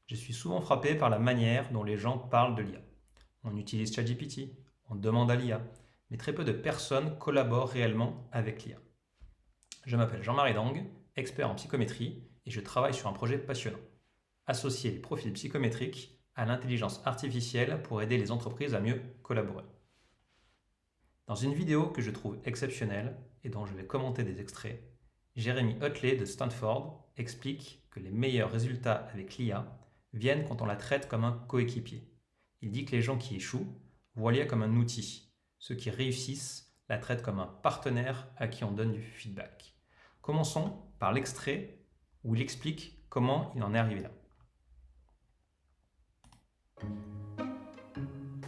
Je suis souvent frappé par la manière dont les gens parlent de l'IA. On utilise ChatGPT, on demande à l'IA, mais très peu de personnes collaborent réellement avec l'IA. Je m'appelle Jean-Marie Dang, expert en psychométrie, et je travaille sur un projet passionnant. Associer les profils psychométriques à l'intelligence artificielle pour aider les entreprises à mieux collaborer. Dans une vidéo que je trouve exceptionnelle et dont je vais commenter des extraits, Jeremy Utley de Stanford explique que les meilleurs résultats avec l'IA viennent quand on la traite comme un coéquipier. Il dit que les gens qui échouent voient l'IA comme un outil. Ceux qui réussissent la traitent comme un partenaire à qui on donne du feedback. Commençons par l'extrait où il explique comment il en est arrivé là.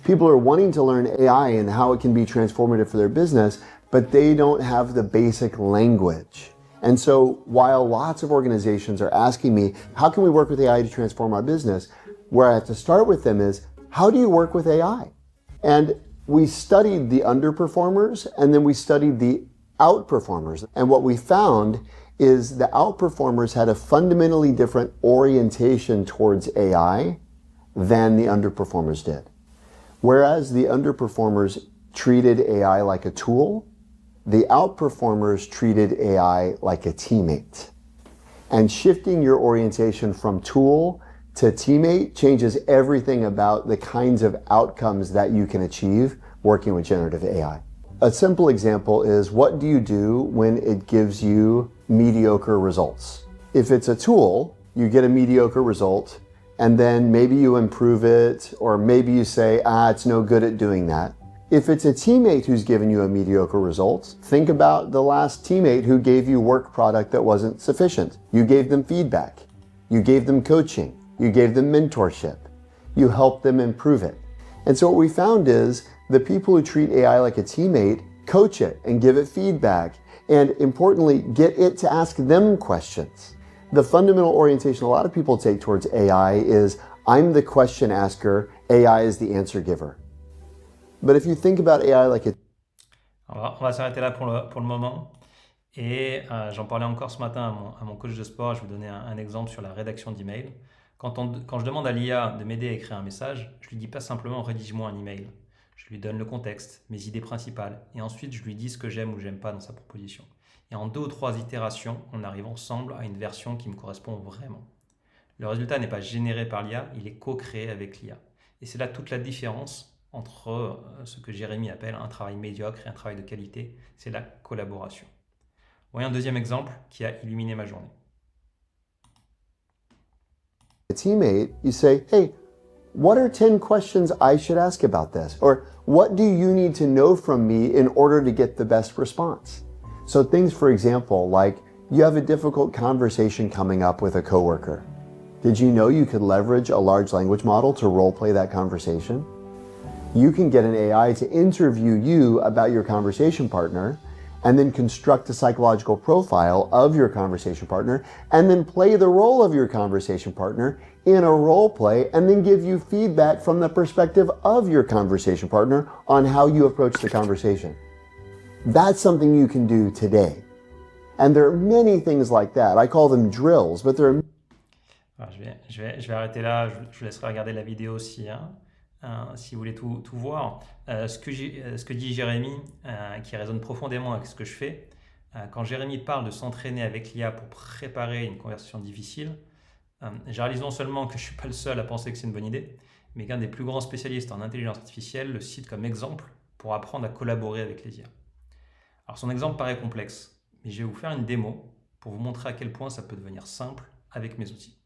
People are wanting to learn AI and how it can be transformative for their business, but they don't have the basic language. And so while lots of organizations are asking me, how can we work with AI to transform our business? Where I have to start with them is, how do you work with AI? And we studied the underperformers and then we studied the outperformers. And what we found is the outperformers had a fundamentally different orientation towards AI than the underperformers did. Whereas the underperformers treated AI like a tool, the outperformers treated AI like a teammate. And shifting your orientation from tool to teammate changes everything about the kinds of outcomes that you can achieve working with generative AI. A simple example is, what do you do when it gives you mediocre results? If it's a tool, you get a mediocre result, and then maybe you improve it, or maybe you say, it's no good at doing that. If it's a teammate who's given you a mediocre result, think about the last teammate who gave you work product that wasn't sufficient. You gave them feedback. You gave them coaching. You gave them mentorship. You helped them improve it. And so what we found is the people who treat AI like a teammate coach it and give it feedback, and importantly, get it to ask them questions. The fundamental orientation a lot of people take towards AI is, I'm the question asker, AI is the answer giver. But if you think about AI like a... On va s'arrêter là pour le moment. Et j'en parlais encore ce matin à mon coach de sport. Je vais donner un exemple sur la rédaction d'email. Quand je demande à l'IA de m'aider à écrire un message, je lui dis pas simplement rédige-moi un email. Je lui donne le contexte, mes idées principales, et ensuite je lui dis ce que j'aime ou j'aime pas dans sa proposition. Et en 2 ou 3 itérations, on arrive ensemble à une version qui me correspond vraiment. Le résultat n'est pas généré par l'IA, il est co-créé avec l'IA. Et c'est là toute la différence entre ce que Jérémy appelle un travail médiocre et un travail de qualité, c'est la collaboration. Voyons un deuxième exemple qui a illuminé ma journée. A teammate, you say, hey, what are 10 questions I should ask about this? Or what do you need to know from me in order to get the best response? So things, for example, like you have a difficult conversation coming up with a coworker. Did you know you could leverage a large language model to role play that conversation? You can get an AI to interview you about your conversation partner and then construct a psychological profile of your conversation partner and then play the role of your conversation partner in a role play and then give you feedback from the perspective of your conversation partner on how you approach the conversation. That's something you can do today. And there are many things like that. I call them drills, but there are... Alors, je vais arrêter là, je vous laisserai regarder la vidéo si vous voulez tout voir. Ce que dit Jérémy, qui résonne profondément avec ce que je fais, quand Jérémy parle de s'entraîner avec l'IA pour préparer une conversation difficile, je réalise non seulement que je ne suis pas le seul à penser que c'est une bonne idée, mais qu'un des plus grands spécialistes en intelligence artificielle le cite comme exemple pour apprendre à collaborer avec les IA. Alors son exemple paraît complexe, mais je vais vous faire une démo pour vous montrer à quel point ça peut devenir simple avec mes outils.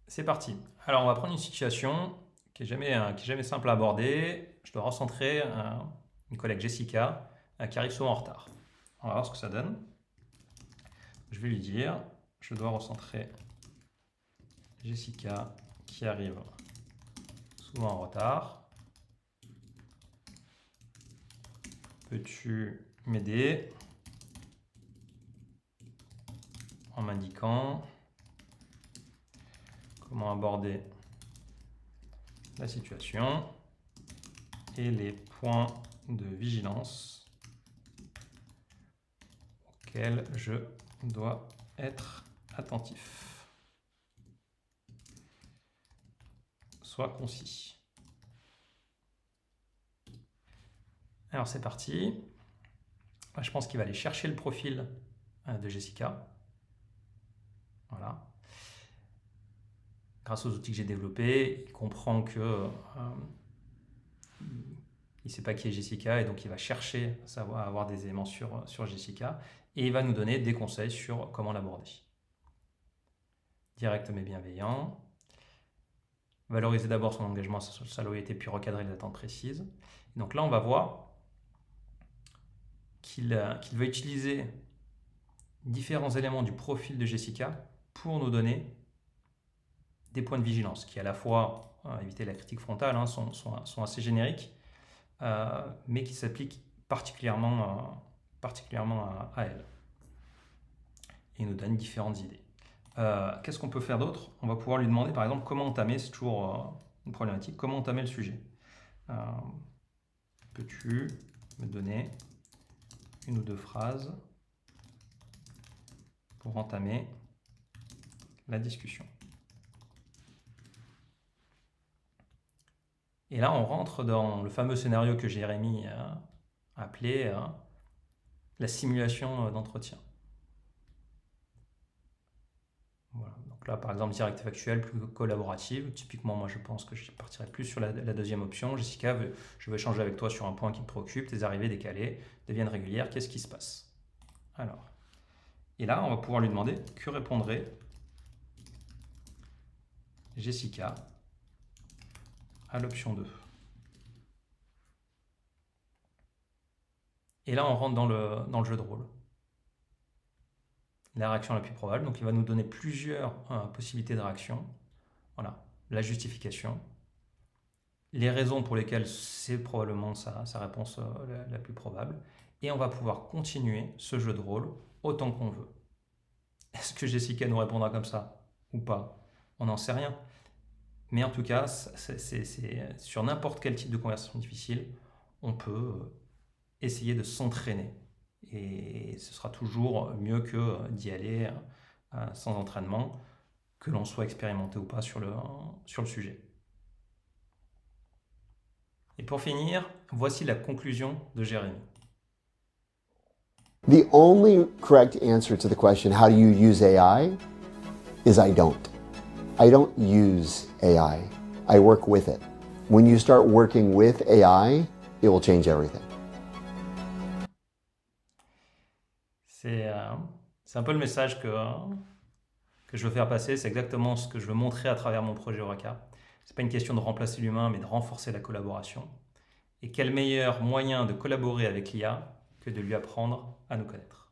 C'est parti. Alors on va prendre une situation qui est jamais simple à aborder. Je dois recentrer une collègue Jessica qui arrive souvent en retard. On va voir ce que ça donne. Je vais lui dire, je dois recentrer Jessica qui arrive souvent en retard. Peux-tu m'aider en m'indiquant comment aborder la situation et les points de vigilance auxquelles je dois être attentif. Sois concis. Alors c'est parti. Je pense qu'il va aller chercher le profil de Jessica. Voilà. Grâce aux outils que j'ai développés, il comprend que il ne sait pas qui est Jessica et donc il va chercher à avoir des éléments sur Jessica et il va nous donner des conseils sur comment l'aborder. Direct mais bienveillant. Valoriser d'abord son engagement, sa loyauté, puis recadrer les attentes précises. Donc là, on va voir qu'il va utiliser différents éléments du profil de Jessica pour nous donner des points de vigilance qui, à la fois, éviter la critique frontale, sont assez génériques, mais qui s'appliquent particulièrement à elle. Et il nous donne différentes idées. Qu'est-ce qu'on peut faire d'autre? On va pouvoir lui demander, par exemple, comment entamer, c'est toujours une problématique, comment entamer le sujet. Peux-tu me donner une ou deux phrases pour entamer la discussion? Et là, on rentre dans le fameux scénario que Jérémy a appelé la simulation d'entretien. Voilà. Donc là, par exemple, directive actuelle, plus collaborative. Typiquement, moi, je pense que je partirais plus sur la deuxième option. Jessica, je veux échanger avec toi sur un point qui me préoccupe. Tes arrivées décalées deviennent régulières. Qu'est-ce qui se passe? Alors, et là, on va pouvoir lui demander que répondrait Jessica à l'option 2. Et là, on rentre dans le jeu de rôle. La réaction la plus probable. Donc, il va nous donner plusieurs possibilités de réaction. Voilà, la justification, les raisons pour lesquelles c'est probablement sa réponse la plus probable. Et on va pouvoir continuer ce jeu de rôle autant qu'on veut. Est-ce que Jessica nous répondra comme ça ou pas? On n'en sait rien. Mais en tout cas, c'est sur n'importe quel type de conversation difficile, on peut essayer de s'entraîner. Et ce sera toujours mieux que d'y aller sans entraînement, que l'on soit expérimenté ou pas sur le sujet. Et pour finir, voici la conclusion de Jérémy. The only correct answer to the question, how do you use AI, is I don't. I don't use AI. I work with it. When you start working with AI, it will change everything. C'est un peu le message que je veux faire passer. C'est exactement ce que je veux montrer à travers mon projet Oraka. Ce n'est pas une question de remplacer l'humain, mais de renforcer la collaboration. Et quel meilleur moyen de collaborer avec l'IA que de lui apprendre à nous connaître.